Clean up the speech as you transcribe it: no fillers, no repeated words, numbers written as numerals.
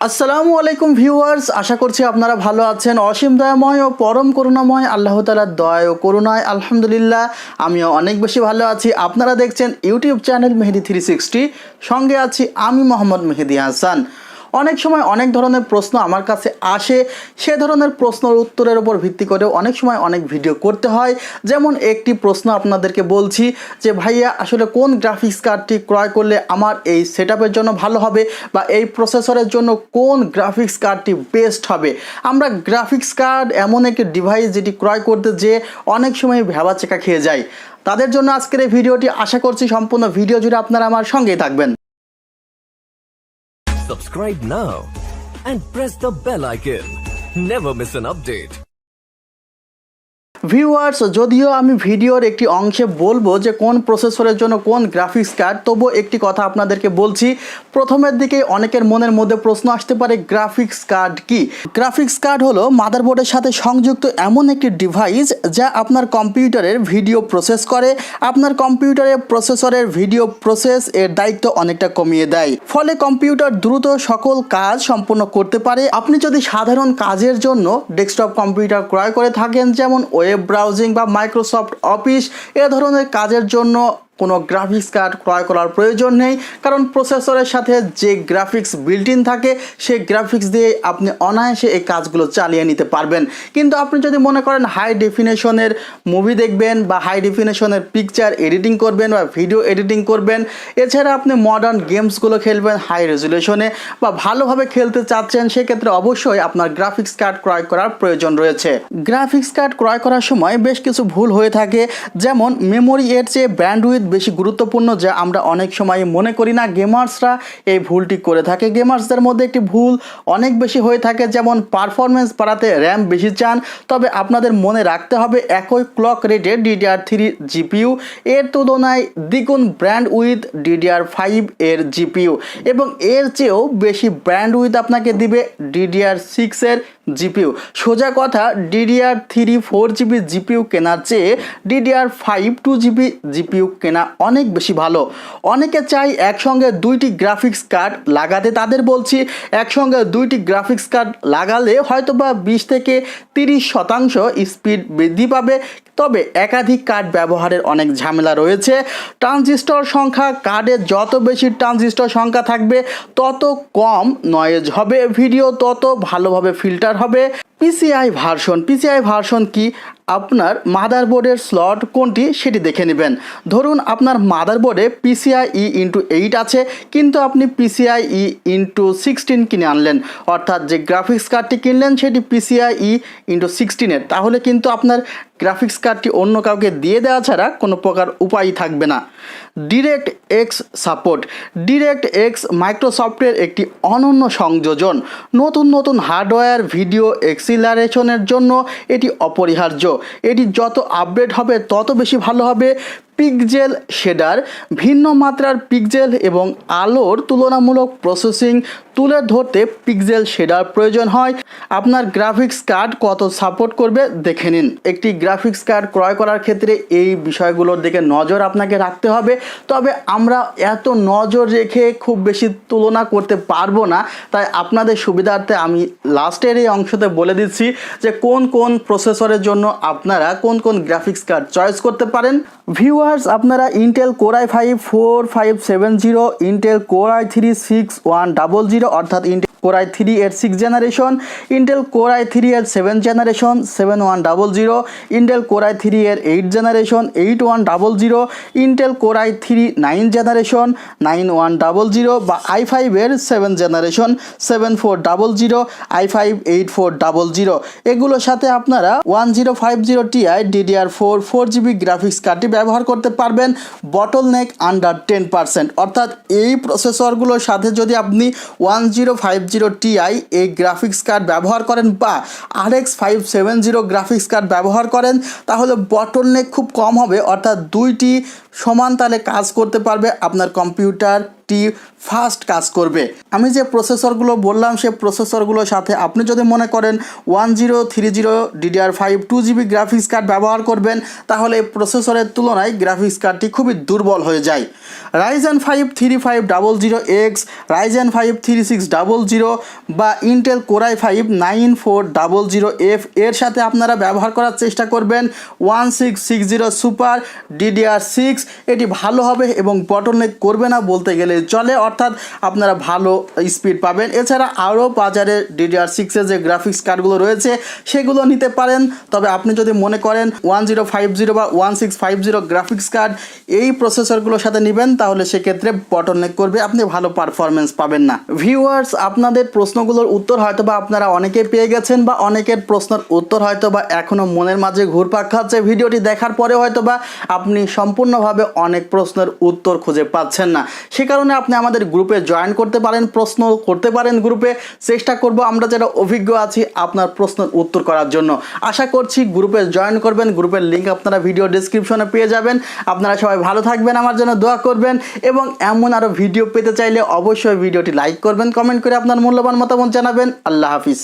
আসসালামু আলাইকুম ভিউয়ার্স, আশা করছি আপনারা ভালো আছেন। অসীম দয়াময় ও পরম করুণাময় আল্লাহ তাআলার দয়া ও করুণায় আলহামদুলিল্লাহ আমিও অনেক বেশি ভালো আছি। আপনারা দেখছেন ইউটিউব চ্যানেল মেহেদি 360, সঙ্গে আছি আমি মোহাম্মদ মেহেদি হাসান। অনেক সময় অনেক ধরনের প্রশ্ন আমার কাছে আসে, সে ধরনের প্রশ্নের উত্তরের উপর ভিত্তি করে অনেক সময় অনেক ভিডিও করতে হয়। যেমন একটি প্রশ্ন আপনাদেরকে বলছি যে ভাইয়া আসলে কোন গ্রাফিক্স কার্ডটি ক্রয় করলে আমার এই সেটআপের জন্য ভালো হবে বা এই প্রসেসরের জন্য কোন গ্রাফিক্স কার্ডটি বেস্ট হবে। আমরা গ্রাফিক্স কার্ড এমন একটি ডিভাইস যেটি ক্রয় করতে যে অনেক সময় ভ্যাবাচেকা খেয়ে যায়। তাদের জন্য আজকের এই ভিডিওটি, আশা করছি সম্পূর্ণ ভিডিও জুড়ে আপনারা আমার সঙ্গেই থাকবেন। Subscribe now and press the bell icon. Never miss an update. Viewers, যদিও আমি ভিডিওর একটি অংশে বলবো যে কোন প্রসেসরের জন্য কোন গ্রাফিক্স কার্ড, তবু একটি কথা আপনাদেরকে বলছি। প্রথমের দিকে অনেকের মনের মধ্যে প্রশ্ন আসতে পারে গ্রাফিক্স কার্ড কি। গ্রাফিক্স কার্ড হলো মাদারবোর্ডের সাথে সংযুক্ত এমন একটি ডিভাইস যা আপনার কম্পিউটারের ভিডিও প্রসেস করে। আপনার কম্পিউটারের প্রসেসরের ভিডিও প্রসেস এর দায়িত্ব অনেকটা কমিয়ে দেয়, ফলে কম্পিউটার দ্রুত সকল কাজ সম্পন্ন করতে পারে। আপনি যদি সাধারণ কাজের জন্য ডেস্কটপ কম্পিউটার ক্রয় করে থাকেন, যেমন ওয়েব ব্রাউজিং বা মাইক্রোসফট অফিস, এ ধরনের কাজের জন্য কোনো গ্রাফিক্স কার্ড ক্রয় করার প্রয়োজন নেই, কারণ প্রসেসরের সাথে যে গ্রাফিক্স বিল্ট ইন থাকে সেই গ্রাফিক্স দিয়ে আপনি অনায়াসে এই কাজগুলো চালিয়ে নিতে পারবেন। কিন্তু আপনি যদি মনে করেন হাই ডেফিনেশনের মুভি দেখবেন বা হাই ডেফিনেশনের পিকচার এডিটিং করবেন বা ভিডিও এডিটিং করবেন, এছাড়া আপনি মডার্ন গেমসগুলো খেলবেন হাই রেজুলেশনে বা ভালোভাবে খেলতে চাচ্ছেন, সেক্ষেত্রে অবশ্যই আপনার গ্রাফিক্স কার্ড ক্রয় করার প্রয়োজন রয়েছে। গ্রাফিক্স কার্ড ক্রয় করার সময় বেশ কিছু ভুল হয়ে থাকে, যেমন মেমোরি এর চেয়ে ব্যান্ডউইথ বেশি গুরুত্বপূর্ণ, যা আমরা অনেক সময় মনে করি না। গেমার্সরা এই ভুলটি করে থাকে। গেমার্সদের মধ্যে একটি ভুল অনেক বেশি হয়ে থাকে, যেমন পারফরমেন্স বাড়াতে র্যাম বেশি চান, তবে আপনাদের মনে রাখতে হবে একই ক্লক রেটে DDR3 জিপিইউ এর তুলনায় দ্বিগুণ ব্যান্ডউইথ DDR5 এর জিপিইউ, এবং এর চেয়েও বেশি ব্যান্ডউইথ আপনাকে দিবে DDR6 এর জিপিইউ। সোজা কথা, DDR3 4GB জিপিইউ কেনার চেয়ে DDR5 2GB জিপিইউ কেনা অনেক বেশি ভালো। অনেকে চাই একসঙ্গে দুইটি গ্রাফিক্স কার্ড লাগাতে, তাদের বলছি একসঙ্গে দুইটি গ্রাফিক্স কার্ড লাগালে হয়তোবা 20 থেকে 30% স্পিড বৃদ্ধি পাবে, তবে একাধিক কার্ড ব্যবহারের অনেক ঝামেলা রয়েছে। ট্রানজিস্টর সংখ্যা, কার্ডে যত বেশি ট্রানজিস্টর সংখ্যা থাকবে তত কম নয়েজ হবে, ভিডিও তত ভালোভাবে ফিল্টার হবে। পিসিআই ভার্সন কি, আপনার মাদারবোর্ডের স্লট কোনটি সেটি দেখে নেবেন। ধরুন আপনার মাদারবোর্ডে PCIe/8 আছে, কিন্তু আপনি PCIe/16 কিনে আনলেন, অর্থাৎ যে গ্রাফিক্স কার্ডটি কিনলেন সেটি PCIe/16 এর, তাহলে কিন্তু আপনার গ্রাফিক্স কার্ডটি অন্য কাউকে দিয়ে দেওয়া ছাড়া কোনো প্রকার উপায় থাকবে না। DirectX support. DirectX মাইক্রোসফটের একটি অনন্য সংযোজন। নতুন হার্ডওয়্যার ভিডিও এক্সিলারেশনের জন্য এটি অপরিহার্য। এটি যত আপডেট হবে তত বেশি ভালো হবে। পিক্সেল শেডার, ভিন্ন মাত্রার পিক্সেল এবং আলোর তুলনামূলক প্রসেসিং তুলে ধরতে পিক্সেল শেডার প্রয়োজন হয়। আপনার গ্রাফিক্স কার্ড কত সাপোর্ট করবে দেখে নিন। একটি গ্রাফিক্স কার্ড ক্রয় করার ক্ষেত্রে এই বিষয়গুলোর দিকে নজর আপনাকে রাখতে হবে, তবে আমরা এত নজর রেখে খুব বেশি তুলনা করতে পারবো না, তাই আপনাদের সুবিধার্থে আমি লাস্টের এই অংশতে বলে দিচ্ছি যে কোন কোন প্রসেসরের জন্য আপনারা কোন কোন গ্রাফিক্স কার্ড চয়েস করতে পারেন। ভিউয়ার্স, আপনারা Intel Core i5-4570, Intel Core i3 6100, অর্থাৎ ইন্টেল Core i3 এর 6th generation, Intel Core i3 এর 7th generation 7100, Intel Core i3 এর 8th generation 8100, Intel Core i3 9th generation 9100 বা i5 এর 7th generation 7400, i5 8400, এগুলোর সাথে আপনারা 1050 Ti DDR4 4GB গ্রাফিক্স কার্ডটি ব্যবহার করতে পারবেন বটলনেক আন্ডার 10%, অর্থাৎ এই প্রসেসরগুলোর সাথে যদি আপনি 1050 Ti এই গ্রাফিক্স কার্ড ব্যবহার করেন বা RX 570 গ্রাফিক্স কার্ড ব্যবহার করেন, তাহলে বটলনেক খুব কম হবে, অর্থাৎ দুইটি সমান তালে কাজ করতে পারবে, আপনার কম্পিউটারটি ফাস্ট কাজ করবে। আমি যে প্রসেসরগুলো বললাম সেই প্রসেসরগুলোর সাথে আপনি যদি মনে করেন 1030 DDR5 2GB গ্রাফিক্স কার্ড ব্যবহার করবেন, তাহলে এই প্রসেসরের তুলনায় গ্রাফিক্স কার্ডটি খুবই দুর্বল হয়ে যায়। Ryzen 5 3500X, Ryzen 5 3600 বা ইন্টেল Core i5 9400F এর সাথে আপনারা ব্যবহার করার চেষ্টা করবেন 1660 সুপার DDR6। এটি ভালো হবে এবং বটলনেক করবে না বলতে গেলে চলে, অর্থাৎ আপনারা ভালো স্পিড পাবেন। এছাড়া আরও বাজারে DDR6 এর যে গ্রাফিক্স কার্ডগুলো রয়েছে সেগুলো নিতে পারেন। তবে আপনি যদি মনে করেন 1050 বা 1650 গ্রাফিক্স কার্ড এই প্রসেসরগুলোর সাথে নেবেন, তাহলে সেক্ষেত্রে বটলনেক করবে, আপনি ভালো পারফরমেন্স পাবেন না। ভিউয়ার্স, আপনাদের প্রশ্নগুলোর উত্তর হয়তো বা আপনারা অনেকে পেয়ে গেছেন, বা অনেকের প্রশ্নের উত্তর হয়তো বা এখনও মনের মাঝে ঘুরপাক খাচ্ছে। ভিডিওটি দেখার পরে হয়তো বা আপনি সম্পূর্ণভাবে অনেক প্রশ্নের উত্তর খুঁজে পাচ্ছেন না। সে কারণে আপনি আমাদের গ্রুপে জয়েন করতে পারেন, প্রশ্ন করতে পারেন গ্রুপে। চেষ্টা করব আমরা যারা অভিজ্ঞ আছি আপনার প্রশ্নের উত্তর করার জন্য। আশা করছি গ্রুপে জয়েন করবেন। গ্রুপের লিঙ্ক আপনারা ভিডিও ডেসক্রিপশনে পেয়ে যাবেন। আপনারা সবাই ভালো থাকবেন, আমার জন্য দোয়া করবেন, এবং এমন আরও ভিডিও পেতে চাইলে অবশ্যই ভিডিওটি লাইক করবেন, কমেন্ট করে আপনার মূল্যবান মতামত জানাবেন। আল্লাহ হাফিজ।